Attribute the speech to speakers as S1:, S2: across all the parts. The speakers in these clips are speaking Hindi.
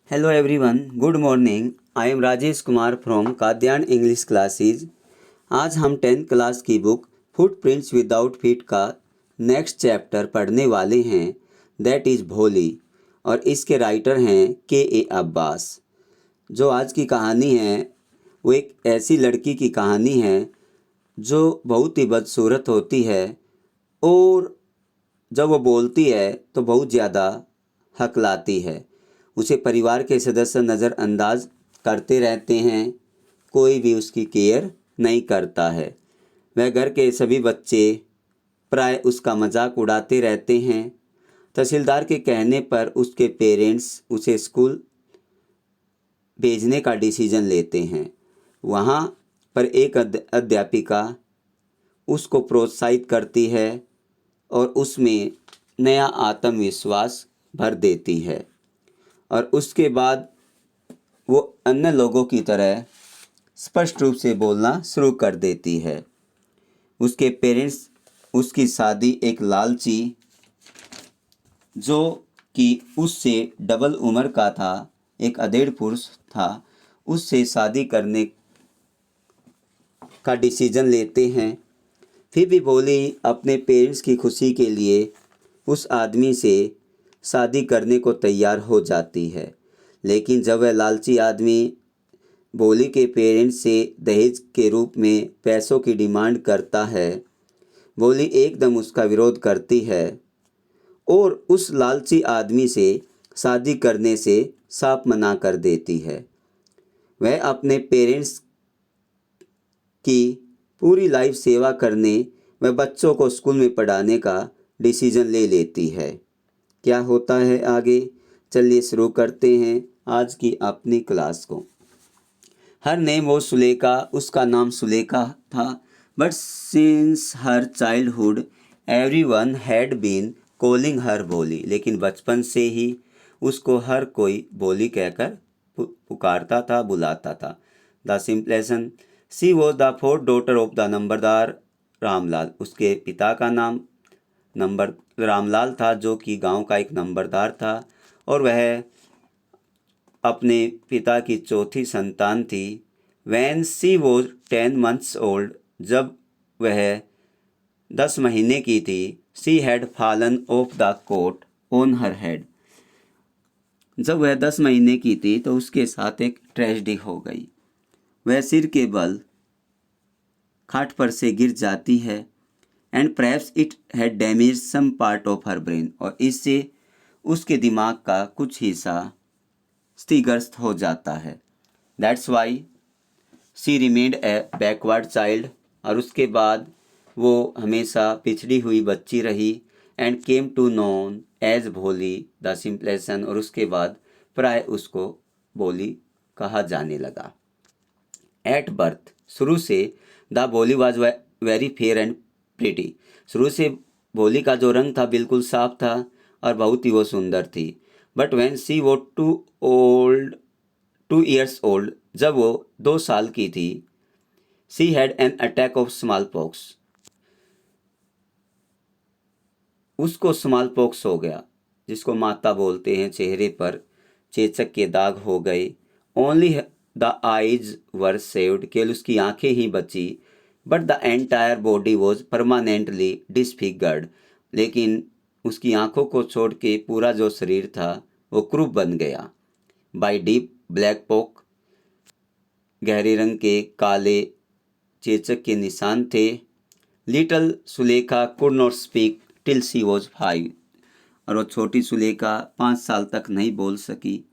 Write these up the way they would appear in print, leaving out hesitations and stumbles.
S1: Hello everyone, good morning. I am Rajesh Kumar from Kadyan English classes. आज हम 10th क्लास की बुक फुटप्रिंट्स विदाउट फीट का नेक्स्ट चैप्टर पढ़ने वाले हैं, दैट इज़ भोली, और इसके राइटर हैं के अब्बास। जो आज की कहानी है वो एक ऐसी लड़की की कहानी है जो बहुत ही बदसूरत होती है और जब वो बोलती है तो बहुत ज़्यादा हकलाती है। उसे परिवार के सदस्य नज़रअंदाज करते रहते हैं, कोई भी उसकी केयर नहीं करता है। वह घर के सभी बच्चे प्राय उसका मजाक उड़ाते रहते हैं। तहसीलदार के कहने पर उसके पेरेंट्स उसे स्कूल भेजने का डिसीजन लेते हैं। वहाँ पर एक अध्यापिका उसको प्रोत्साहित करती है और उसमें नया आत्मविश्वास भर देती है, और उसके बाद वो अन्य लोगों की तरह स्पष्ट रूप से बोलना शुरू कर देती है। उसके पेरेंट्स उसकी शादी एक लालची, जो कि उससे डबल उम्र का था, एक अधेड़ पुरुष था, उससे शादी करने का डिसीजन लेते हैं। फिर भी भोली अपने पेरेंट्स की खुशी के लिए उस आदमी से शादी करने को तैयार हो जाती है। लेकिन जब वह लालची आदमी भोली के पेरेंट्स से दहेज के रूप में पैसों की डिमांड करता है, भोली एकदम उसका विरोध करती है और उस लालची आदमी से शादी करने से साफ मना कर देती है। वह अपने पेरेंट्स की पूरी लाइफ सेवा करने व बच्चों को स्कूल में पढ़ाने का डिसीजन ले लेती है। क्या होता है आगे, चलिए शुरू करते हैं आज की अपनी क्लास को। हर नेम वो सुलेखा, उसका नाम सुलेखा था, but since her childhood everyone had been calling her Bholi. लेकिन बचपन से ही उसको हर कोई भोली कहकर पुकारता था, बुलाता था। The simpleton, she was the fourth daughter of the numberdar Ramlal. उसके पिता का नाम रामलाल था, जो कि गांव का एक नंबरदार था, और वह अपने पिता की चौथी संतान थी। When she was 10 months old, जब वह 10 महीने की थी, she had fallen off the cot on her head। जब वह 10 महीने की थी तो उसके साथ एक ट्रेजेडी हो गई। वह सिर के बल खाट पर से गिर जाती है, and perhaps it had damaged some part of her brain, और इससे उसके दिमाग का कुछ हिस्सा क्षतिग्रस्त हो जाता है। That's why she remained a backward child, और उसके बाद वो हमेशा पिछड़ी हुई बच्ची रही। And came to known as Bholi the simpleton, और उसके बाद प्राय उसको भोली कहा जाने लगा। एट बर्थ, शुरू से द भोली was very fair and pretty. शुरू से भोली का जो रंग था बिल्कुल साफ था और बहुत ही वो सुंदर थी। But when she was 2 years old, जब वो 2 साल की थी, she had an attack of small pox. उसको स्मॉल पॉक्स हो गया, जिसको माता बोलते हैं। चेहरे पर चेचक के दाग हो गए। Only the eyes were saved, केवल उसकी आंखें ही बची। But the entire body was permanently disfigured, लेकिन उसकी आंखों को छोड़ के पूरा जो शरीर था वो क्रूप बन गया। बाय डीप ब्लैक पॉक, गहरे रंग के काले चेचक के निशान थे। Little Sulekha could not speak till she was 5, और वो छोटी सुलेखा 5 साल तक नहीं बोल सकी।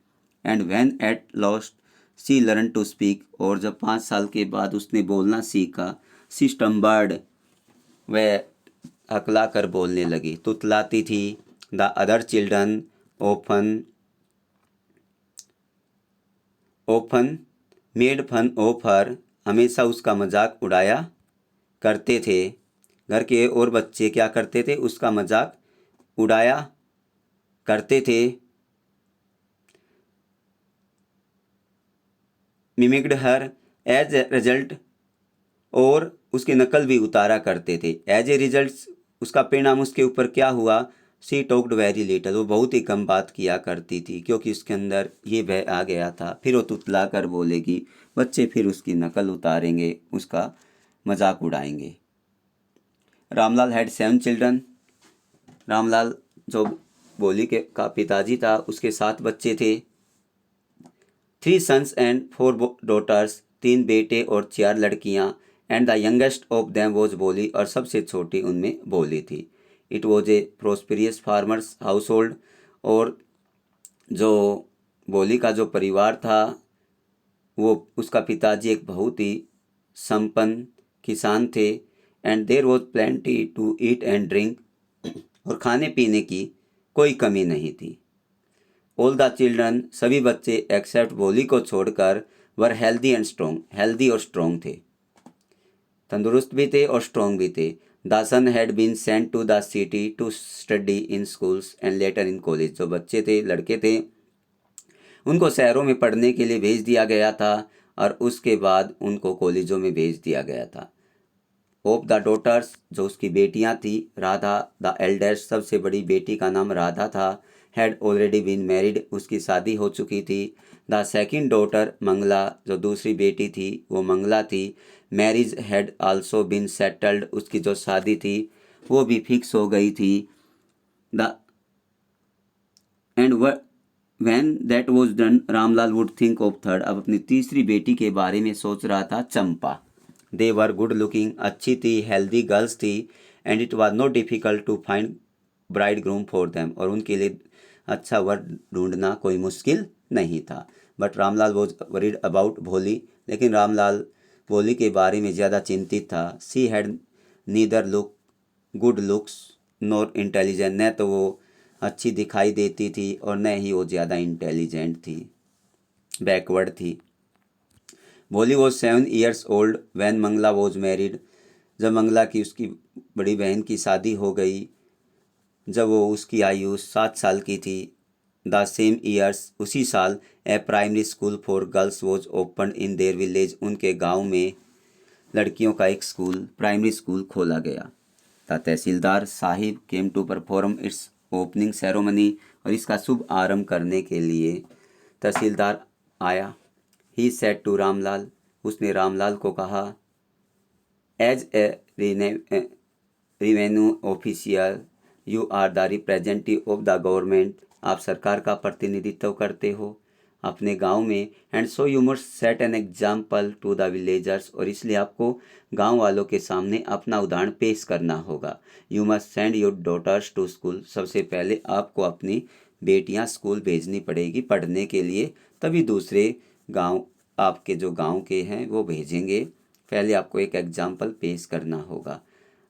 S1: And when at last she learn to speak, और जब 5 साल के बाद उसने बोलना सीखा, शी स्टम्बर्ड, वह हकला कर बोलने लगी, तुतलाती थी। The other children often made fun of her, हमेशा उसका मजाक उड़ाया करते थे। घर के और बच्चे क्या करते थे, उसका मजाक उड़ाया करते थे। Mimicked her as a result, और उसकी नकल भी उतारा करते थे। एज ए रिजल्ट, उसका परिणाम उसके ऊपर क्या हुआ, सी टॉक्ड वेरी लिटल, वो बहुत ही कम बात किया करती थी क्योंकि उसके अंदर ये भय आ गया था। फिर वो तुतला कर बोलेगी, बच्चे फिर उसकी नकल उतारेंगे, उसका मजाक उड़ाएंगे। Ramlal had 7 children. रामलाल जो भोली के का पिताजी था, उसके 7 बच्चे थे। 3 sons and 4 daughters, 3 बेटे और 4 लड़कियां। And the youngest of them was Bholi, और सबसे छोटी उनमें भोली थी। It was a prosperous farmers household, और जो भोली का जो परिवार था वो उसका पिताजी एक बहुत ही संपन्न किसान थे। And there was plenty to eat and drink, और खाने पीने की कोई कमी नहीं थी। ऑल द चिल्ड्रन, सभी बच्चे एक्सेप्ट भोली को छोड़कर, were healthy and strong, healthy और स्ट्रॉन्ग थे, तंदुरुस्त भी थे और स्ट्रॉन्ग भी थे। The son had been sent to the city to study in schools and later in college, जो बच्चे थे, लड़के थे, उनको शहरों में पढ़ने के लिए भेज दिया गया था और उसके बाद उनको कॉलेजों में भेज दिया गया था। ऑफ द डॉटर्स, जो उसकी बेटियां थी, राधा द एल्डेस्ट, सबसे बड़ी बेटी का नाम राधा था, हैड ऑलरेडी बीन मैरिड, उसकी शादी हो चुकी थी। द सेकेंड डॉटर मंगला, जो दूसरी बेटी थी वो मंगला थी, marriage had also been settled, उसकी जो शादी थी वो भी फिक्स हो गई थी। The end when that was done, Ramlal would think of third, अब अपनी तीसरी बेटी के बारे में सोच रहा था, चंपा। दे वर गुड लुकिंग, अच्छी थी, हेल्दी गर्ल्स थी, and it was not difficult to find bridegroom for them, और उनके लिए अच्छा वर ढूंढना कोई मुश्किल नहीं था। But Ramlal was worried about भोली, लेकिन रामलाल भोली के बारे में ज़्यादा चिंतित था। She had neither look good looks nor intelligent, न तो वो अच्छी दिखाई देती थी और न ही वो ज़्यादा इंटेलिजेंट थी, बैकवर्ड थी। Bholi was 7 years old when Mangala was married, जब मंगला की उसकी बड़ी बहन की शादी हो गई, जब वो उसकी आयु 7 साल की थी। द सेम ईयर्स, उसी साल, a primary school for girls was open in their village, उनके गांव में लड़कियों का एक स्कूल, प्राइमरी स्कूल खोला गया। The tehsildar sahib came to perform its opening ceremony, और इसका शुभ आरंभ करने के लिए तहसीलदार आया। ही सेड टू रामलाल, उसने रामलाल को कहा, as a revenue official you are the representative of the government, आप सरकार का प्रतिनिधित्व करते हो अपने गांव में। And so you must set an example to the villagers, और इसलिए आपको गांव वालों के सामने अपना उदाहरण पेश करना होगा। You must send your daughters to school, सबसे पहले आपको अपनी बेटियां स्कूल भेजनी पड़ेगी पढ़ने के लिए, तभी दूसरे गांव आपके जो गांव के हैं वो भेजेंगे। पहले आपको एक एग्जाम्पल पेश करना होगा।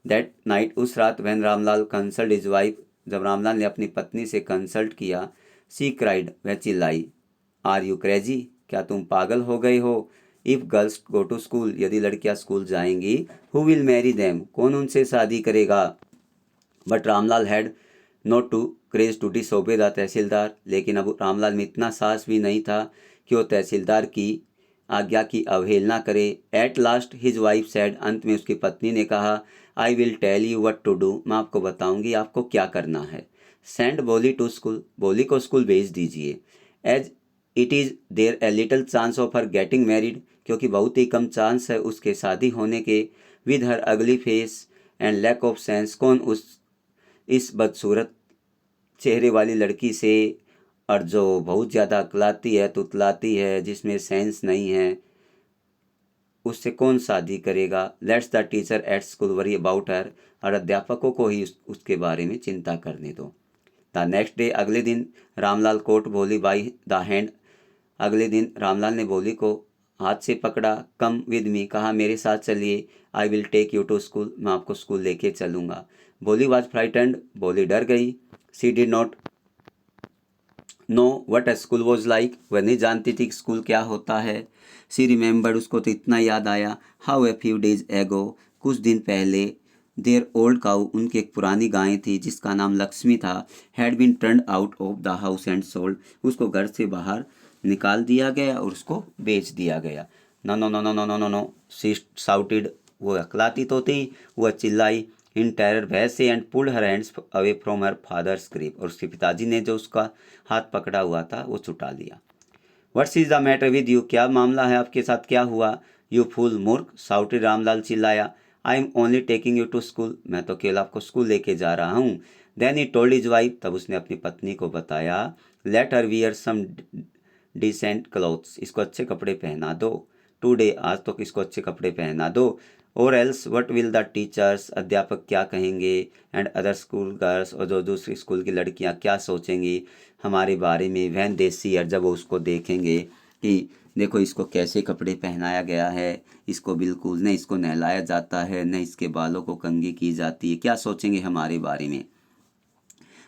S1: दैट नाइट, उस रात, when Ramlal consult his wife, जब रामलाल ने अपनी पत्नी से कंसल्ट किया, सी क्राइड, वह चिल्लाई, आर यू क्रेजी, क्या तुम पागल हो गए हो। If girls go to school, यदि लड़कियां स्कूल जाएंगी, हु विल मैरी देम, कौन उनसे शादी करेगा। But Ramlal had not to courage to disobey the tehsildar, लेकिन अब रामलाल में इतना साहस भी नहीं था कि वो तहसीलदार की आज्ञा की अवहेलना करे। At last his wife said, अंत में उसकी पत्नी ने कहा, I will tell you what to do, मैं आपको बताऊंगी आपको क्या करना है। सेंड बोली टू स्कूल, बोली को स्कूल भेज दीजिए। As it is there a little chance of her getting married, क्योंकि बहुत ही कम चांस है उसके शादी होने के। With her ugly face and lack of sense, कौन इस बदसूरत चेहरे वाली लड़की से, और जो बहुत ज़्यादा अकलाती है, तुतलाती है, जिसमें सेंस नहीं है, उससे कौन शादी करेगा। Let's the teacher at school worry about her, और अध्यापकों को ही उसके बारे में चिंता करने दो। द नेक्स्ट डे, अगले दिन, रामलाल कोट भोली बाई द हैंड, अगले दिन रामलाल ने भोली को हाथ से पकड़ा। कम विद मी, कहा मेरे साथ चलिए। I will take you to school, मैं आपको स्कूल लेके चलूँगा। भोली वॉज फ्राइटेंड, भोली डर गई। She did not know what a school was like, वह नहीं जानती थी कि स्कूल क्या होता है। सी रिमेंबर्ड, उसको तो इतना याद आया, हाउ ए फ्यू डेज एगो, कुछ दिन पहले, देयर ओल्ड काउ, उनकी एक पुरानी गाय थी जिसका नाम लक्ष्मी था, had been turned out of the house and sold, उसको घर से बाहर निकाल दिया गया और उसको बेच दिया गया। No no no no no no no no, she shouted, वो अकलाती तो थी, वह चिल्लाई, इन टेरर भय से and pulled her hands away from her father's grip, और उसके पिताजी ने जो उसका हाथ पकड़ा हुआ था वो छुटा लिया। What's is the matter with you, क्या मामला है आपके साथ, क्या हुआ? यू फूल मूर्ख, साउटेड रामलाल चिल्लाया। I am only taking you to school, मैं तो केवल आपको स्कूल लेके जा रहा हूँ। Then he told his wife, तब उसने अपनी पत्नी को बताया, let her wear some decent clothes, इसको अच्छे कपड़े पहना दो। टुडे, आज तो इसको अच्छे कपड़े पहना दो। और else what will the teachers, अध्यापक क्या कहेंगे, एंड अदर स्कूल गर्ल्स, और जो दूसरी स्कूल की लड़कियां क्या सोचेंगी हमारे बारे में, वैन दे सी हर, जब वो उसको देखेंगे कि देखो इसको कैसे कपड़े पहनाया गया है, इसको बिल्कुल न इसको नहलाया जाता है न इसके बालों को कंघी की जाती है, क्या सोचेंगे हमारे बारे में।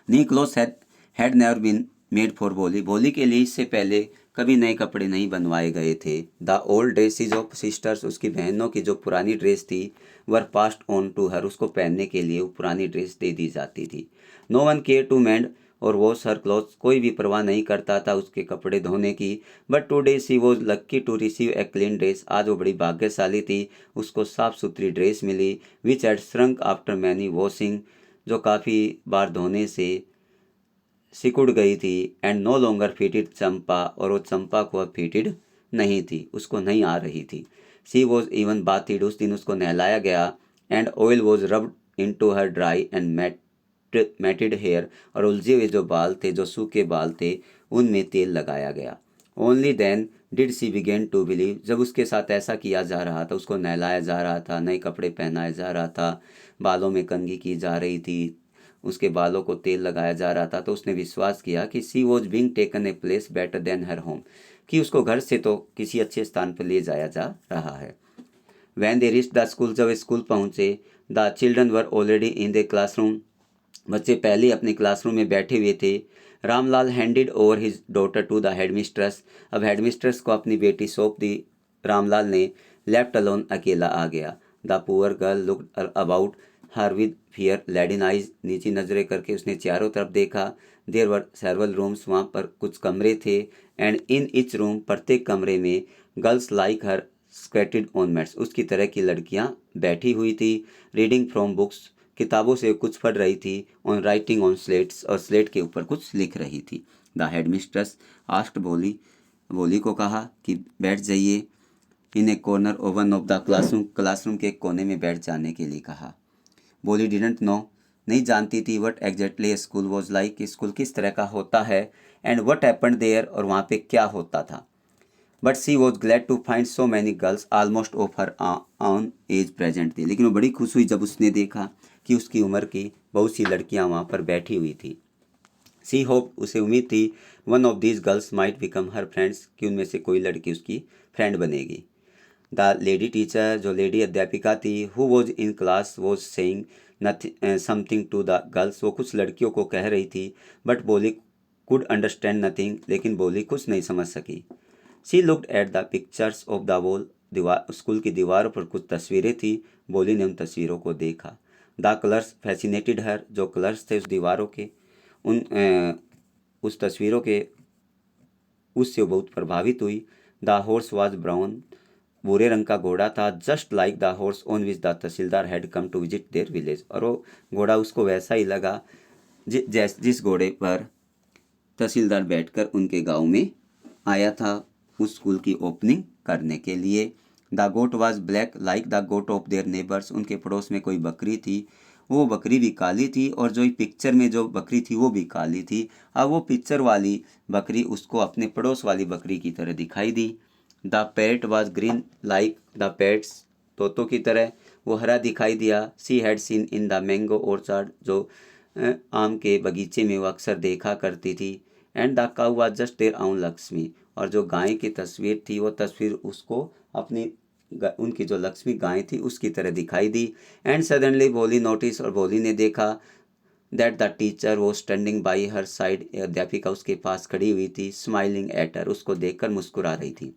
S1: New clothes had never been made for Bholi, Bholi के लिए इससे पहले कभी नए कपड़े नहीं बनवाए गए थे। The old dresses of sisters, उसकी बहनों की जो पुरानी ड्रेस थी, were passed on to her, उसको पहनने के लिए वो पुरानी ड्रेस दे दी जाती थी। No one care to mend और वॉश हर क्लॉथ्स, कोई भी परवाह नहीं करता था उसके कपड़े धोने की। But today she was lucky to receive a clean dress, आज वो बड़ी भाग्यशाली थी, उसको साफ सुथरी ड्रेस मिली। Which had shrunk after many washing, जो काफ़ी बार धोने से सिकुड़ गई थी। And no longer fitted Champa, और वो चंपा को अब फिटेड नहीं थी, उसको नहीं आ रही थी। शी वॉज इवन बाथिड, उस दिन उसको नहलाया गया। And oil was rubbed in to her dry and matted hair, और उलझे हुए जो बाल थे, जो सूखे बाल थे, उनमें तेल लगाया गया। Only then did she begin to believe, जब उसके साथ ऐसा किया जा रहा था, उसको नहलाया जा रहा था, नए कपड़े पहनाए जा रहा था, बालों में कंघी की जा रही थी, उसके बालों को तेल लगाया जा रहा था, तो उसने विश्वास किया कि she was being taken a place better than her home, कि उसको घर से तो किसी अच्छे स्थान पर ले जाया जा रहा है। When they reach the school, जब स्कूल पहुँचे, the children were already in the classroom, बच्चे पहले अपने क्लासरूम में बैठे हुए थे। Ramlal handed over his daughter to the headmistress, अब हेडमिस्ट्रेस को अपनी बेटी सौंप दी। रामलाल ने लेफ्ट अलोन, अकेला आ गया। The poor girl looked about her with fear laden eyes, नीची नजरें करके उसने चारों तरफ देखा। देयर वर सेवरल रूम्स, वहाँ पर कुछ कमरे थे। एंड इन ईच रूम, प्रत्येक कमरे में, girls like her squatted on mats, उसकी तरह की लड़कियाँ बैठी हुई थी। रीडिंग फ्रॉम बुक्स, किताबों से कुछ पढ़ रही थी। ऑन राइटिंग ऑन स्लेट्स, और स्लेट के ऊपर कुछ लिख रही थी। द हेडमिस्ट्रेस आस्क्ड भोली, भोली को कहा कि बैठ जाइए। In a corner of one of the classroom, classroom के एक कोने में बैठ जाने के लिए कहा। भोली डिडंट नो, नहीं जानती थी, what exactly school was like, school किस तरह का होता है, एंड व्हाट हैपेंड देयर, और वहाँ पे क्या होता था। But she was glad to find so many girls almost of her own age present थी, लेकिन वो बड़ी खुश हुई जब उसने देखा कि उसकी उम्र की बहुत सी लड़कियां वहाँ पर बैठी हुई थी। सी होप, उसे उम्मीद थी, one of these girls might become her friends, कि उनमें से कोई लड़की उसकी फ्रेंड बनेगी। द लेडी टीचर, जो लेडी अध्यापिका थी, who was in class was saying something to the girls, वो कुछ लड़कियों को कह रही थी। बट बोली कुड अंडरस्टैंड नथिंग, लेकिन बोली कुछ नहीं समझ सकी। She looked at the pictures of the wall, दीवार, स्कूल की दीवारों पर कुछ तस्वीरें थी। बोली ने उन तस्वीरों को देखा। द कलर्स फैसिनेटेड हर, जो कलर्स थे उस दीवारों के, उस तस्वीरों के, उससे वो बहुत प्रभावित हुई। द हॉर्स वाज ब्राउन, भूरे रंग का घोड़ा था। Just like the horse on which the tahsildar had come to visit their village, और वो घोड़ा उसको वैसा ही लगा जिस घोड़े पर तहसीलदार बैठकर उनके गांव में आया था उस स्कूल की ओपनिंग करने के लिए। The goat was black like the goat of their neighbours, उनके पड़ोस में कोई बकरी थी, वो बकरी भी काली थी, और जो पिक्चर में जो बकरी थी वो भी काली थी। अब वो पिक्चर वाली बकरी उसको अपने पड़ोस वाली बकरी की तरह दिखाई दी। The parrot was green like the parrots, तोतों की तरह वो हरा दिखाई दिया। She had seen in the mango orchard, जो आम के बगीचे में वो अक्सर देखा करती थी। And the cow was just their own Lakshmi, और जो गाय की तस्वीर थी वो तस्वीर उसको अपनी उनकी जो लक्ष्मी गाय थी उसकी तरह दिखाई दी। एंड सडनली भोली नोटिस, और भोली ने देखा दैट द टीचर वो स्टैंडिंग बाई हर साइड, अध्यापिका उसके पास खड़ी हुई थी। स्माइलिंग एट हर, उसको देखकर मुस्कुरा रही थी।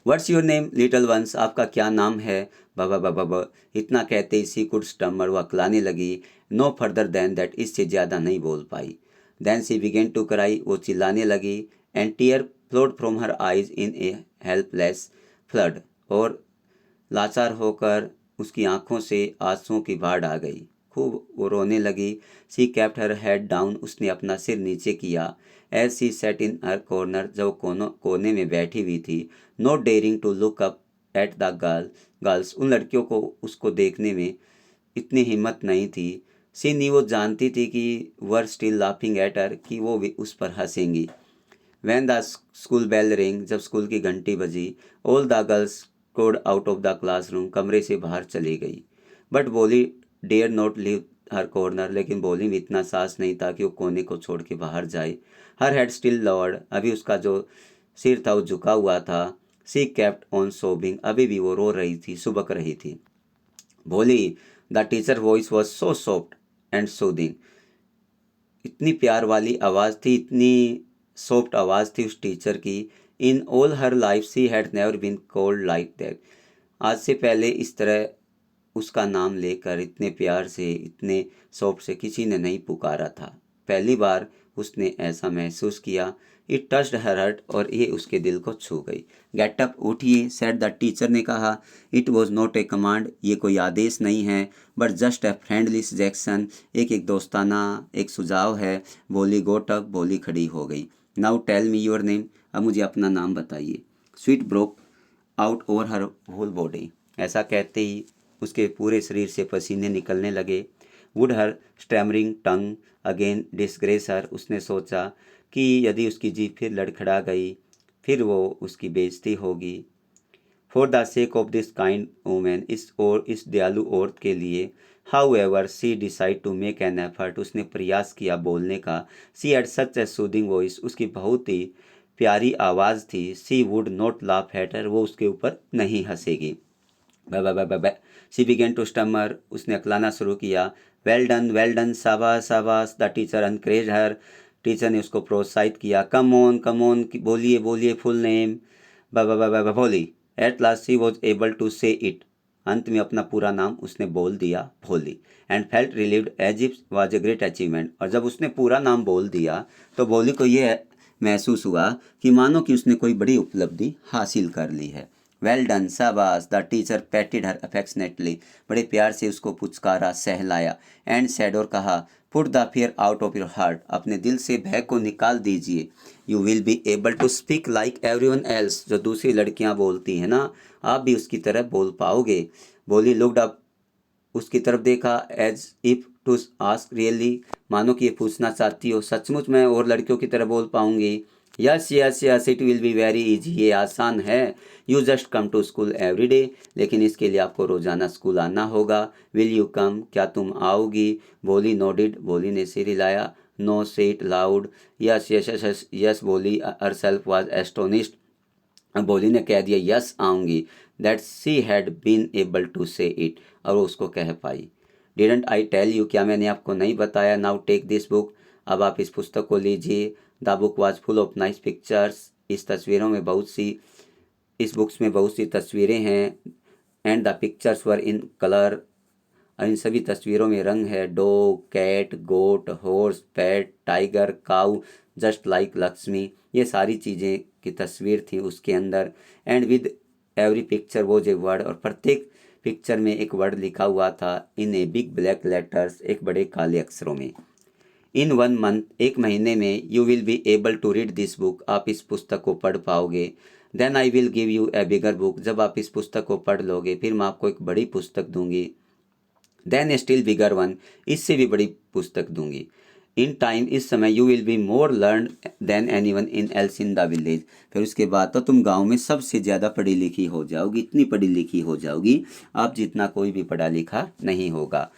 S1: What's your name little ones, आपका क्या नाम है? बाबा बाबा बाबा, इतना कहते ही सी कुड स्टमर, वह अकलाने लगी। नो फर्दर देन दैट, इससे ज़्यादा नहीं बोल पाई। Then she begin to cry, वो चिल्लाने लगी। And tear flowed from her eyes in a helpless flood, और लाचार होकर उसकी आंखों से आंसुओं की बाढ़ आ गई। खूब वो रोने लगी। She kept her head down, उसने अपना सिर नीचे किया। As she sat in her corner, जब कोने में बैठी हुई थी, not daring to look up at the girls, उन लड़कियों को उसको देखने में इतनी हिम्मत नहीं थी। सी नी, वो जानती थी कि were still laughing at her, कि वो भी उस पर हंसेंगी। When the school bell ring, जब स्कूल की घंटी बजी, all the girls crowd out of the classroom, कमरे से बाहर चली गई। But Bholi dare not leave her corner, लेकिन बोली में इतना साहस नहीं था कि वो कोने को छोड़ के बाहर जाए। हर हेड स्टिल लॉर्ड, अभी उसका जो सिर था वो झुका हुआ था। सी केप्ट ऑन सोबिंग, अभी भी वो रो रही थी, सुबक रही थी। बोली the teacher voice was so soft and soothing, इतनी प्यार वाली आवाज़ थी, इतनी सॉफ्ट आवाज़ थी उस टीचर की। In all her life she had never been called like that, आज से पहले इस तरह उसका नाम लेकर इतने प्यार से, इतने सॉफ्ट से किसी ने नहीं पुकारा था। पहली बार उसने ऐसा महसूस किया। इट टच्ड हर हार्ट, और ये उसके दिल को छू गई। गेट अप, उठिए, सेड द टीचर ने कहा। It was not a command, ये कोई आदेश नहीं है, but just a friendly suggestion, एक दोस्ताना एक सुझाव है। बोली गोट अप, बोली खड़ी हो गई। Now tell me your name, अब मुझे अपना नाम बताइए। Sweat broke out over her whole body, ऐसा कहते ही उसके पूरे शरीर से पसीने निकलने लगे। Would her stammering tongue again disgrace her, उसने सोचा कि यदि उसकी जीभ फिर लड़खड़ा गई, फिर वो उसकी बेइज्जती होगी। For the sake of this kind woman, इस दयालु औरत के लिए। However she decide to make an effort, उसने प्रयास किया बोलने का। She had such a soothing voice, उसकी बहुत ही प्यारी आवाज़ थी। She would not laugh at her, वो उसके ऊपर नहीं हंसेगी। सी बिगेन टू स्टमर, उसने अकलाना शुरू किया। वेल डन, शाबाश शाबाश। The teacher encourage her, teacher ने उसको प्रोत्साहित किया। कम ऑन, बोलिए बोलिए full name. Bholi. At last she was able to say it, अंत में अपना पूरा नाम उसने बोल दिया, Bholi. And felt relieved as if was a great achievement, और जब उसने पूरा नाम बोल दिया तो भोली को ये महसूस हुआ कि मानो कि उसने कोई बड़ी उपलब्धि हासिल कर ली है। वेल डन, शाबाश। द टीचर पैटेड हर अफेक्शनेटली, बड़े प्यार से उसको पुचकारा, सहलाया। एंड सेड, और कहा, put the fear out of your heart, अपने दिल से भय को निकाल दीजिए। You will be able to speak like everyone else, जो दूसरी लड़कियां बोलती हैं ना, आप भी उसकी तरह बोल पाओगे। बोली लुक्ड अप, उसकी तरफ देखा। As if to ask really, मानो कि ये पूछना चाहती हो, सचमुच मैं और लड़कियों की तरह बोल पाऊंगी। Yes, it will be very easy, ये आसान है। You just come to school every day, लेकिन इसके लिए आपको रोज़ाना स्कूल आना होगा। विल यू कम, क्या तुम आओगी? बोली नोडिड, बोली ने सिर हिलाया। No, say it loud. Yes, Bholi herself was astonished, Bholi ने कह दिया यस आऊँगी। That she had been able to say it, और वो उसको कह पाई। डिडंट आई टेल यू, क्या मैंने आपको नहीं बताया? नाउ टेक दिस बुक, अब आप इस पुस्तक को लीजिए। The book was full of nice pictures, इस बुक्स में बहुत सी तस्वीरें हैं। And the pictures were in colour, और इन सभी तस्वीरों में रंग है। डॉग, कैट, गोट, हॉर्स, पैट, टाइगर, काऊ, जस्ट लाइक लक्ष्मी, ये सारी चीज़ें की तस्वीर थी उसके अंदर। And with every picture was a word, और प्रत्येक पिक्चर में एक वर्ड लिखा हुआ था। इन ए बिग ब्लैक लेटर्स, एक बड़े काले अक्षरों में। इन 1 मंथ, एक महीने में, you will be able to read this book, आप इस पुस्तक को पढ़ पाओगे। Then I will give you a bigger book, जब आप इस पुस्तक को पढ़ लोगे फिर मैं आपको एक बड़ी पुस्तक दूंगी। Then a still bigger one, इससे भी बड़ी पुस्तक दूंगी। इन टाइम, इस समय, you will be more learn than anyone in else in the village, फिर उसके बाद तो तुम गाँव में सबसे ज़्यादा पढ़ी लिखी हो जाओगी, इतनी पढ़ी लिखी हो जाओगी आप जितना कोई भी पढ़ा लिखा नहीं होगा।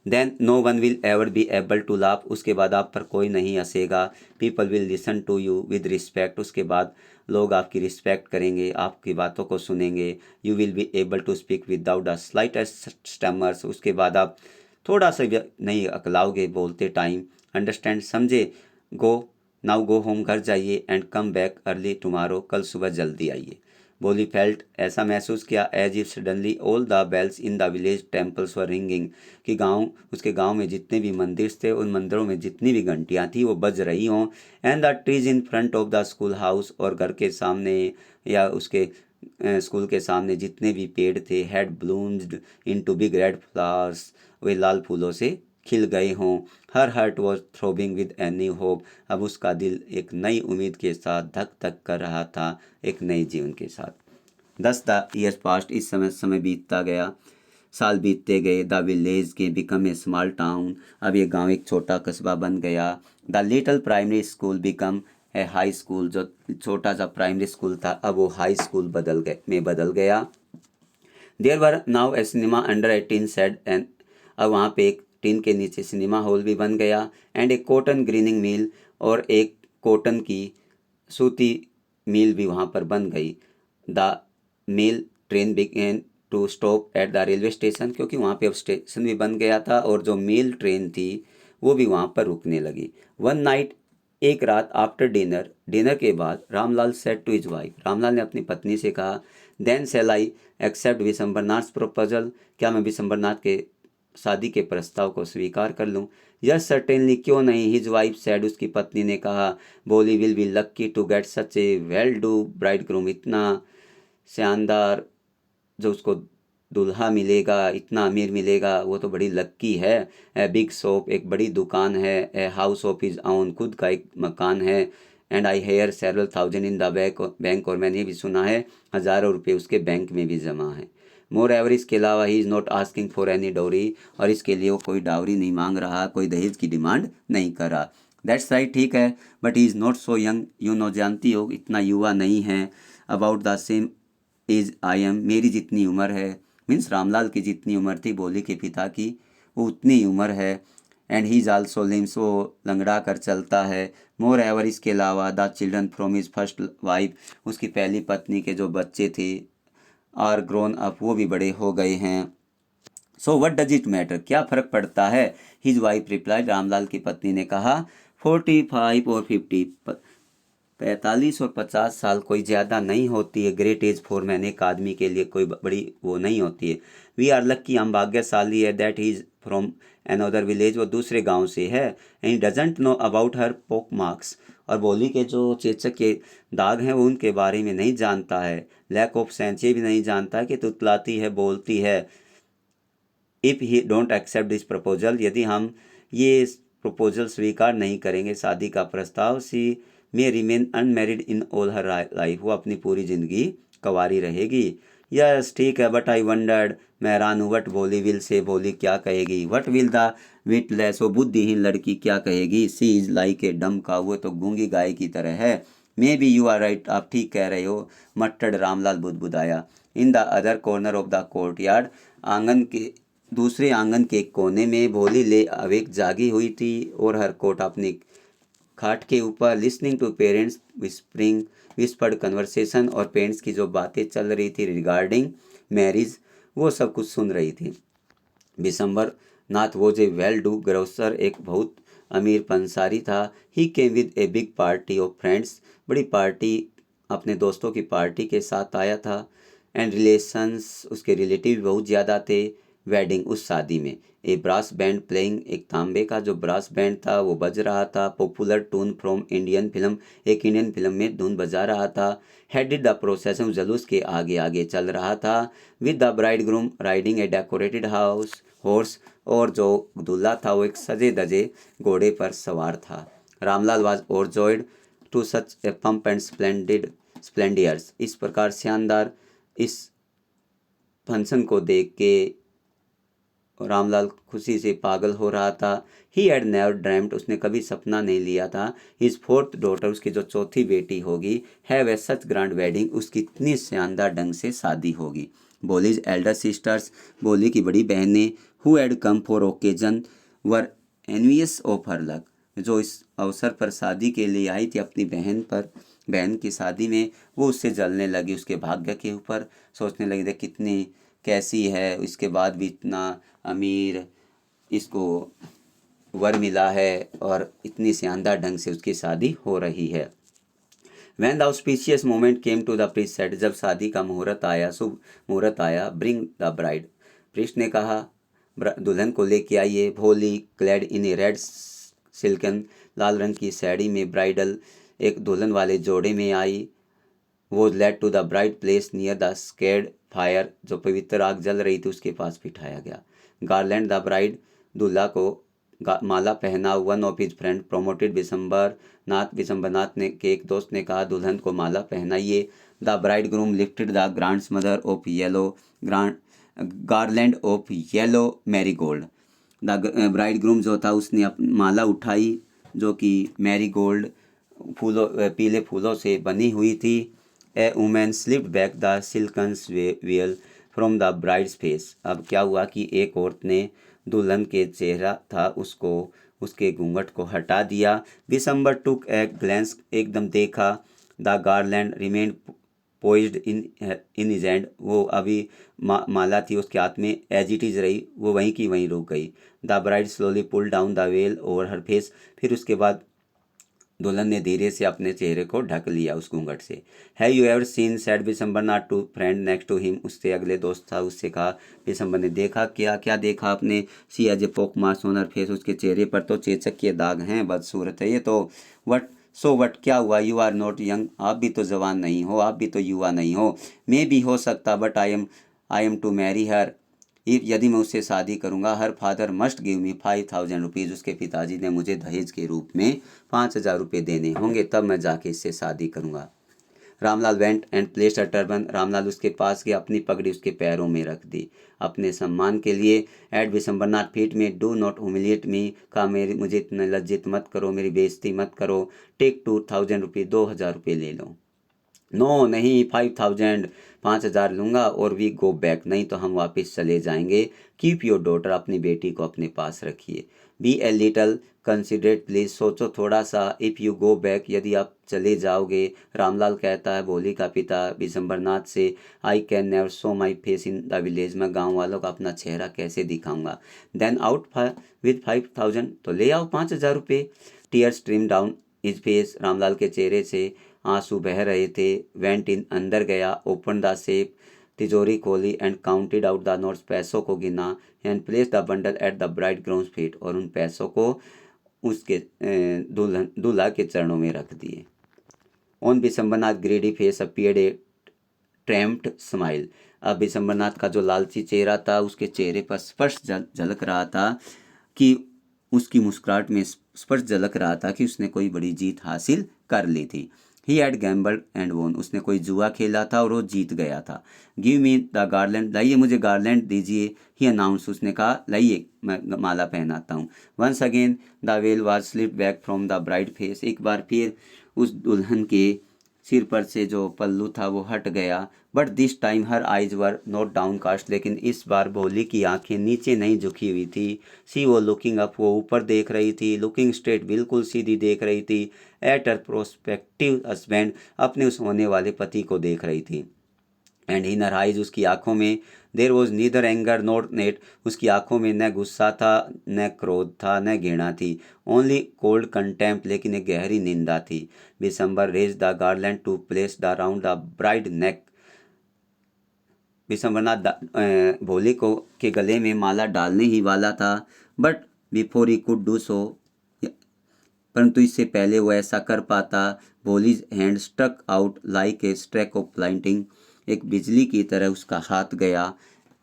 S1: Then no one will ever be able to laugh, उसके बाद आप पर कोई नहीं हंसेगा। People will listen to you with respect, उसके बाद लोग आपकी रिस्पेक्ट करेंगे, आपकी बातों को सुनेंगे। You will be able to speak without a slightest stammers, उसके बाद आप थोड़ा सा भी नहीं अकलाओगे बोलते टाइम। अंडरस्टैंड, समझे। गो नाउ गो होम, घर जाइए। And come back early tomorrow, कल सुबह जल्दी आइए। बोली फेल्ट, ऐसा महसूस किया। As if suddenly all the bells in the village temples were ringing, कि उसके गांव में जितने भी मंदिर थे उन मंदिरों में जितनी भी घंटियां थी वो बज रही हों। And the trees in front of the school house, और घर के सामने या उसके स्कूल के सामने जितने भी पेड़ थे had bloomed into big red flowers, वे लाल फूलों से खिल गए हों। Her heart was throbbing with a new hope, अब उसका दिल एक नई उम्मीद के साथ धक धक कर रहा था, एक नए जीवन के साथ। 10 ईयर्स पास्ट, इस समय बीतता गया, साल बीतते गए। द विलेज के बिकम ए स्मॉल टाउन, अब ये गांव एक छोटा कस्बा बन गया। The little primary school become a high school, जो छोटा सा प्राइमरी स्कूल था अब वो हाई स्कूल बदल गया। There were now a cinema under a tin shed, एंड अब वहाँ पे एक टिन के नीचे सिनेमा हॉल भी बन गया। एंड ए कॉटन ग्रीनिंग मिल, और एक कॉटन की सूती मिल भी वहाँ पर बन गई। The mail train began to stop at the railway station, क्योंकि वहाँ पे अब स्टेशन भी बन गया था और जो मेल ट्रेन थी वो भी वहाँ पर रुकने लगी। वन नाइट, एक रात, आफ्टर डिनर के बाद, Ramlal said to his wife, Ramlal ने अपनी पत्नी से कहा, then shall I accept Vishambarnath proposal, क्या मैं विशंबरनाथ के शादी के प्रस्ताव को स्वीकार कर लूँ? यस सर्टेनली, क्यों नहीं, हिज वाइफ सेड, उसकी पत्नी ने कहा। Bholi will be lucky to get such a well do bridegroom, इतना शानदार जो उसको दूल्हा मिलेगा, इतना अमीर मिलेगा, वो तो बड़ी लक्की है। ए बिग शॉप, एक बड़ी दुकान है। A house of his own, खुद का एक मकान है। And I hear several thousand in the bank, और मैंने भी सुना है हज़ारों रुपये उसके बैंक में भी जमा है। मोर एवर, इसके अलावा ही is not asking for any dowry, और इसके लिए वो कोई डाउरी नहीं मांग रहा, कोई दहेज की डिमांड नहीं कर रहा। दैट्स राइट, ठीक है, but he is not so young, you know, जानती हो इतना युवा नहीं है। About the same age I am, मेरी जितनी उम्र है, मीन्स रामलाल की जितनी उम्र थी बोली के पिता की, वो उतनी ही उम्र है। And he is also limbs, वो लंगड़ा कर चलता है। मोर एवर, इसके अलावा, the children from his first wife, उसकी पहली पत्नी के जो बच्चे थे, आर ग्रोन अप, वो भी बड़े हो गए हैं। So what does it matter, क्या फ़र्क पड़ता है? हिज वाइफ रिप्लाइड, रामलाल की पत्नी ने कहा, 45 और 50, 45 और 50 साल कोई ज़्यादा नहीं होती है। ग्रेट एज फॉर मैन, एक आदमी के लिए कोई बड़ी वो नहीं होती है। वी आर लक्की, हम भाग्यशाली है। That he is from another village, वो दूसरे गांव से है। And doesn't know about her पोक मार्क्स, और बोली के जो चेचक के दाग हैं वो उनके बारे में नहीं जानता है। लैक ऑफ सेंस, ये भी नहीं जानता कि तुतलाती है, बोलती है। If he don't accept this proposal, यदि हम ये प्रपोजल स्वीकार नहीं करेंगे, शादी का प्रस्ताव, she may remain unmarried in all her life, वो अपनी पूरी ज़िंदगी कंवारी रहेगी। यस ठीक है, बट आई वंडर्ड, मैं हैरान हूँ। वट बोली विल से, बोली क्या कहेगी। वट विल द विटलेस, वो बुद्धिहीन लड़की क्या कहेगी। सी इज़ लाइक ए डम काउ, वो तो गूंगी गाय की तरह है। Maybe you are right, आप ठीक कह रहे हो, मट्टड़, रामलाल बुदबुदाया। In the other corner of the courtyard, आंगन के दूसरे आंगन के कोने में भोली ले अवेक जागी हुई थी, और हर कोट अपनी खाट के ऊपर, listening to parents whispered conversation, और पेरेंट्स की जो बातें चल रही थी रिगार्डिंग मैरिज, वो सब कुछ सुन रही थी। Vishambar Nath was a well do grocer, एक बहुत अमीर पंसारी था। He came with a big party of friends, बड़ी पार्टी, अपने दोस्तों की पार्टी के साथ आया था। एंड रिलेशंस, उसके रिलेटिव भी बहुत ज़्यादा थे। वेडिंग, उस शादी में, ए ब्रास बैंड प्लेइंग, एक तांबे का जो ब्रास बैंड था वो बज रहा था। Popular tune from Indian film, एक इंडियन फिल्म में धुन बजा रहा था। हेडेड द प्रोसेसन, जुलूस के आगे आगे चल रहा था। With the bride groom riding A decorated horse, और जो दूल्हा था वो एक सजे धजे घोड़े पर सवार था। Ramlal was overjoyed to such a pomp and splendours, इस प्रकार शानदार इस फंक्शन को देख के रामलाल खुशी से पागल हो रहा था। ही हैड नेवर ड्रीम्ड, उसने कभी सपना नहीं लिया था। हिज फोर्थ डॉटर, उसकी जो चौथी बेटी होगी, have a such grand wedding, उसकी इतनी शानदार ढंग से शादी होगी। बोलीज एल्डर सिस्टर्स, बोली की बड़ी बहनें, who had come for occasion, were envious of her luck, जो इस अवसर पर शादी के लिए आई थी अपनी बहन की शादी में, वो उससे जलने लगी, उसके भाग्य के ऊपर सोचने लगी देख कितनी कैसी है, इसके बाद भी इतना अमीर इसको वर मिला है, और इतनी शानदार ढंग से उसकी शादी हो रही है। When the auspicious moment came to the priest said, जब शादी का मुहूर्त आया, शुभ मुहूर्त आया, bring the bride, प्रीस्ट ने कहा दुल्हन को लेके आइए। भोली क्लैड इन ए रेड सिल्कन, लाल रंग की साड़ी में ब्राइडल एक दुल्हन वाले जोड़े में आई। Was led to the bright place near the sacred fire, जो पवित्र आग जल रही थी उसके पास बिठाया गया। गार्लैंड द ब्राइड, दूल्हा को माला पहना। One of his friend promoted Vishambarnath ने के एक दोस्त ने कहा दुल्हन को माला पहनाइए। The bridegroom lifted the grand mother of yellow garland of yellow marigold. The bridegroom जो था उसने माला उठाई जो कि मैरीगोल्ड फूलों पीले फूलों से बनी हुई थी। A woman slipped back the silken veil from the bride's face. अब क्या हुआ कि एक औरत ने दुल्हन के चेहरा था उसको उसके घूंघट को हटा दिया। दिसंबर टुक ए ग्लैंस, एकदम देखा। The garland remained poised in his hand, वो अभी माला थी उसके हाथ में एज इट इज रही, वो वहीं की वहीं रुक गई। The bride slowly pull down the veil over her face, फिर उसके बाद दुल्हन ने धीरे से अपने चेहरे को ढक लिया उस घूंघट से। Have you ever seen, said Vishambarnath to friend next to him, उससे अगले दोस्त था उससे कहा विशंबर ने, देखा क्या क्या देखा आपने? सी एज ए पोक मार्क्स ऑन हर फेस, उसके चेहरे पर तो चेचक के दाग हैं, बदसूरत है ये तो। वट क्या हुआ? यू आर नॉट यंग, आप भी तो जवान नहीं हो, आप भी तो युवा नहीं हो। मे भी हो सकता, but I am to marry her, यदि मैं उससे शादी करूंगा। Her father must give me 5000 rupees, उसके पिताजी ने मुझे दहेज के रूप में 5000 रुपये देने होंगे, तब मैं जाके इससे शादी करूंगा। Ramlal went and placed a turban, Ramlal उसके पास गया, अपनी पगड़ी उसके पैरों में रख दी अपने सम्मान के लिए। एड विशंबरनाथ फीट में, डू नॉट ह्यूमिलिएट मी, कहा मेरी मुझे इतने लज्जित मत करो, मेरी बेइज्जती मत करो। टेक 2000 रुपये, 2000 रुपये ले लो। नो नहीं, 5000, 5000 लूँगा और वी गो बैक, नहीं तो हम वापस चले जाएंगे। कीप योर डॉटर, अपनी बेटी को अपने पास रखिए। Be a little considerate please, सोचो थोड़ा सा। इफ़ यू गो बैक, यदि आप चले जाओगे। रामलाल कहता है भोली का पिता विशंबरनाथ से, I can never show my face in the village, मैं गाँव वालों का अपना चेहरा कैसे दिखाऊंगा। देन आउट विथ 5000, तो ले आओ 5000 रुपये। Tear stream down his face, Ramlal के चेहरे से आंसू बह रहे थे। वेंट इन, अंदर गया। ओपन द सेफ, तिजोरी खोली। And counted out the notes, पैसों को गिना। And place the bundle at the bride grooms feet, और उन पैसों को उसके दूल्हा के चरणों में रख दिए। On Vishambarnath greedy face appeared a tramped smile, अब विशंबरनाथ का जो लालची चेहरा था उसके चेहरे पर स्पष्ट झलक रहा था कि उसकी मुस्कुराहट में स्पष्ट झलक रहा था कि उसने कोई बड़ी जीत हासिल कर ली थी। ही हैड गैम्बल्ड एंड वोन, उसने कोई जुआ खेला था और वो जीत गया था। गिव मी द गार्लैंड, लाइए मुझे गार्लैंड दीजिए। ही अनाउंस, उसने कहा लाइए मैं माला पहनाता हूँ। Once again the veil was slipped back from the bride face, एक बार फिर उस दुल्हन के सिर पर से जो पल्लू था वो हट गया। But this time her eyes were not downcast, लेकिन इस बार भोली की आंखें नीचे नहीं झुकी हुई थी। सी वो लुकिंग अप, वो ऊपर देख रही थी। लुकिंग स्ट्रेट, बिल्कुल सीधी देख रही थी। एट हर प्रोस्पेक्टिव हस्बैंड, अपने उस होने वाले पति को देख रही थी। एंड इन हर आइज, उसकी आंखों में there was neither anger not net, उसकी आंखों में न गुस्सा था न क्रोध था न घृणा थी। ओनली कोल्ड कंटेम्प्ट, लेकिन एक गहरी निंदा थी। Vishambar raise the garland to place the round the bride neck, Vishambarnath भोले को के गले में माला डालने ही वाला था। But before he could do so, परंतु इससे पहले वो ऐसा कर पाता, Bholi's hand struck out like a streak of lightning, एक बिजली की तरह उसका हाथ गया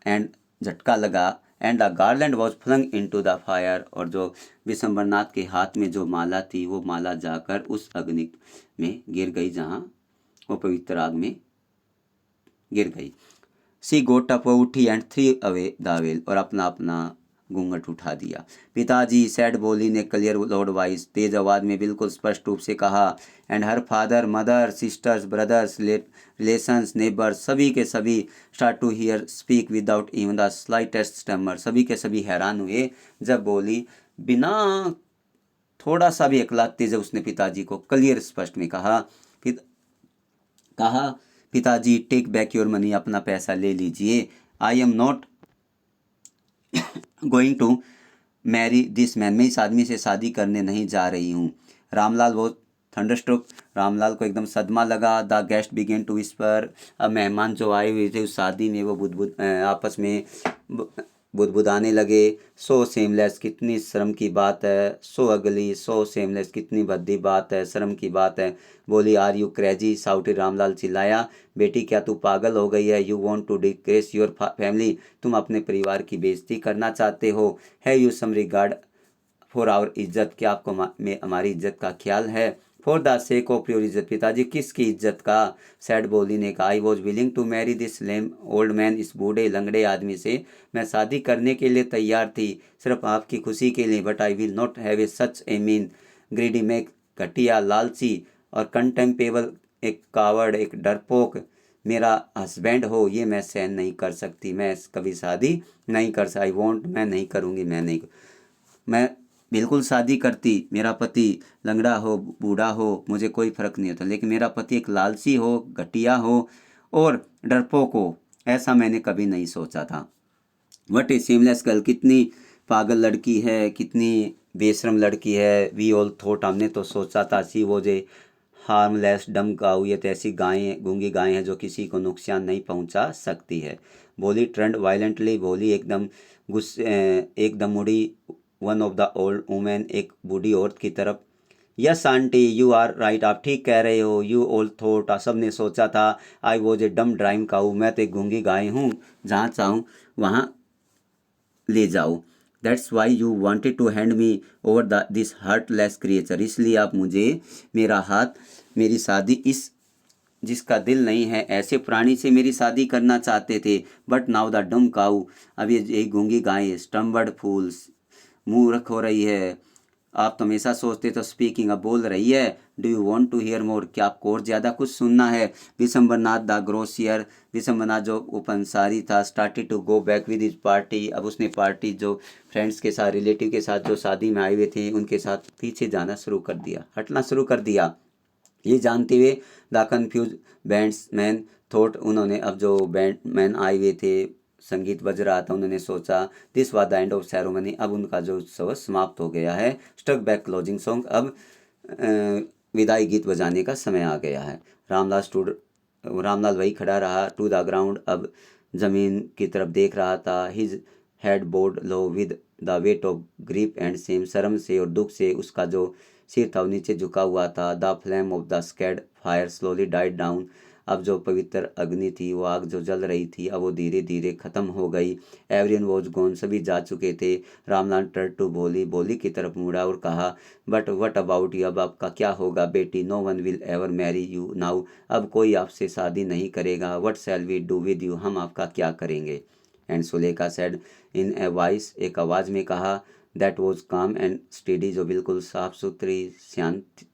S1: एंड झटका लगा। And the garland was flung into the fire, और जो विशंबरनाथ के हाथ में जो माला थी वो माला जाकर उस अग्नि में गिर गई, जहाँ वो पवित्र आग में गिर गई। सी गोट अप, वो उठी and three away the well, और अपना घूंघट उठा दिया। पिताजी, सैड बोली ने क्लियर लाउड वॉइस, तेज आवाज में बिल्कुल स्पष्ट रूप से कहा। And her father, mother, sisters, brothers, relations, neighbours, सभी के सभी start to hear speak without even the slightest stammer, सभी के सभी हैरान हुए जब बोली बिना थोड़ा सा भी अकलाते, जब उसने पिताजी को क्लियर स्पष्ट में कहा पिताजी टेक बैक योर मनी, अपना पैसा ले लीजिए। I am not going to marry this man, मैं इस आदमी से शादी करने नहीं जा रही हूँ। रामलाल वो थंडरस्ट्रक, रामलाल को एकदम सदमा लगा। The guest began to whisper, अब मेहमान जो आए हुए थे उस शादी में वो बुदबुद आपस में बुदबुदाने लगे, सो सेमलेस, कितनी शर्म की बात है, सो अगली, सो सेमलेस, कितनी भद्दी बात है, शर्म की बात है। Bholi, are you crazy, shouted, Ramlal चिल्लाया। बेटी क्या तू पागल हो गई है? You want to disgrace your family, तुम अपने परिवार की बेइज्जती करना चाहते हो। Have you some regard for our izzat, क्या आपको में हमारी इज्जत का ख्याल है? For the sake of your izzat, पिताजी किसकी इज्जत का? सैड बोली ने कहा, I was willing to marry this lame old man, इस बूढ़े लंगड़े आदमी से मैं शादी करने के लिए तैयार थी, सिर्फ आपकी खुशी के लिए। But I will not have a such A mean greedy, मैं घटिया, लालची और कंटेम्पेबल, एक कावड़, एक डरपोक मेरा हस्बैंड हो, ये मैं सहन नहीं कर सकती। मैं कभी शादी नहीं कर सकती। आई वॉन्ट, मैं नहीं करूँगी, मैं बिल्कुल शादी करती, मेरा पति लंगड़ा हो, बूढ़ा हो, मुझे कोई फ़र्क नहीं होता, लेकिन मेरा पति एक लालची हो, घटिया हो और डरपोक हो, ऐसा मैंने कभी नहीं सोचा था। वट ए सीमलेस गर्ल, कितनी पागल लड़की है, कितनी बेशरम लड़की है। वी ऑल थॉट, हमने तो सोचा था, सी वो जे हार्मलेस डम काऊ, ये तो ऐसी गायें, गूंगी गायें हैं जो किसी को नुकसान नहीं पहुंचा सकती है। बोली ट्रेंड वायलेंटली, बोली एकदम गुस्से, एकदम मुड़ी one of the old women, एक बूढ़ी औरत की तरफ। Yes aunty, you are right, आप ठीक कह रहे हो। यू ऑल थॉट, सब ने सोचा था। आई वॉज ए डम ड्राइंग काऊ, मैं तो एक गूंगी गाय हूँ, जहाँ चाहूँ वहाँ ले जाओ। That's why you wanted to hand me over this heartless creature, इसलिए आप मुझे मेरा हाथ, मेरी शादी इस जिसका दिल नहीं है ऐसे प्राणी से मेरी शादी करना चाहते थे। बट नाउ द डम काऊ, अब ये गूंगी गाय स्टम्बर्ड फूल्स, मूर्ख हो रही है। आप तो हमेशा सोचते तो स्पीकिंग, अब बोल रही है। Do you want to hear more, क्या आपको और ज़्यादा कुछ सुनना है? विशंबरनाथ द ग्रोसियर, विशंबरनाथ जो उपंसारी था, started to go back with his party, अब उसने पार्टी जो फ्रेंड्स के साथ, रिलेटिव के साथ जो शादी में आए हुए थे, उनके साथ पीछे जाना शुरू कर दिया, हटना शुरू कर दिया। ये जानते हुए द कन्फ्यूज बैंड्समैन थॉट, उन्होंने, अब जो बैंडमैन आए हुए थे, संगीत बज रहा था, उन्होंने सोचा this was the end of ceremony, अब उनका जो उत्सव समाप्त हो गया है। स्टक बैक क्लोजिंग सॉन्ग, अब विदाई गीत बजाने का समय आ गया है। रामलाल स्टूड, रामलाल वही खड़ा रहा, टू द ग्राउंड, अब जमीन की तरफ देख रहा था। His head board low with the weight of grief and same, शर्म से और दुख से उसका जो सिर था वो नीचे झुका हुआ था। The flame of the स्कैड fire slowly died down, अब जो पवित्र अग्नि थी, वो आग जो जल रही थी, अब वो धीरे धीरे ख़त्म हो गई। एवरीवन वॉज गॉन, सभी जा चुके थे। रामलाल टर्न टू बोली, बोली की तरफ मुड़ा और कहा, बट वट अबाउट यू, अब आपका क्या होगा बेटी? No one will ever marry you now, अब कोई आपसे शादी नहीं करेगा। What shall we do with you, हम आपका क्या करेंगे? And Sulekha said in a voice, एक आवाज़ में कहा, that was calm and steady, जो बिल्कुल साफ सुथरी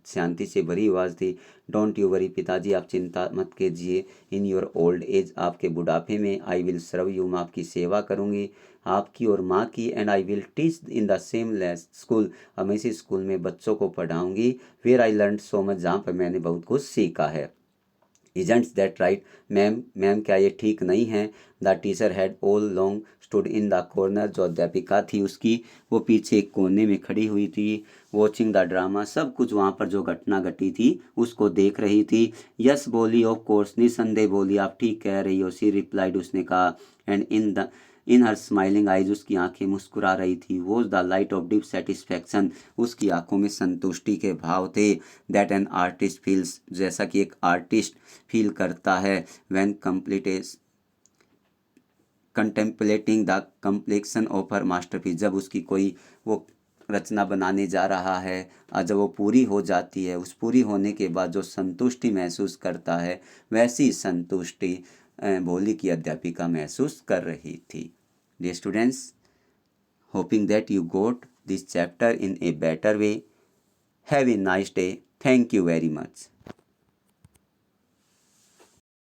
S1: शांति से भरी आवाज़ थी। डोंट यू वरी पिताजी, आप चिंता मत कीजिए। इन योर ओल्ड एज, आपके बुढ़ापे में, आई विल सर्व यू, मैं आपकी सेवा करूँगी, आपकी और माँ की। And I will teach in the same less school, अब मैं इसी स्कूल में बच्चों को पढ़ाऊँगी। Where I learn so much, जहाँ पर मैंने बहुत कुछ सीखा है। Isn't that right ma'am, ma'am क्या ये ठीक नहीं है? The teacher had all along stood in the corner, जो अध्यापिका थी उसकी, वो पीछे एक कोने में खड़ी हुई थी। वॉचिंग द ड्रामा, सब कुछ वहाँ पर जो घटना घटी थी उसको देख रही थी। यस बोली, ऑफ कोर्स, निसंदेह बोली, आप ठीक कह रही हो। सी रिप्लाइड, उसने कहा। And in her smiling eyes, उसकी आंखें मुस्कुरा रही थी। Was the light of deep satisfaction, उसकी आंखों में संतुष्टि के भाव थे। दैट एन आर्टिस्ट फील्स, जैसा कि एक आर्टिस्ट फील करता है। When contemplating the complexion of her masterpiece, जब उसकी कोई वो रचना बनाने जा रहा है, जब वो पूरी हो जाती है, उस पूरी होने के बाद जो संतुष्टि महसूस करता है, वैसी संतुष्टि भोली की अध्यापिका महसूस कर रही थी। Dear students, hoping that you got this chapter in a better way. Have a nice day. Thank you very much.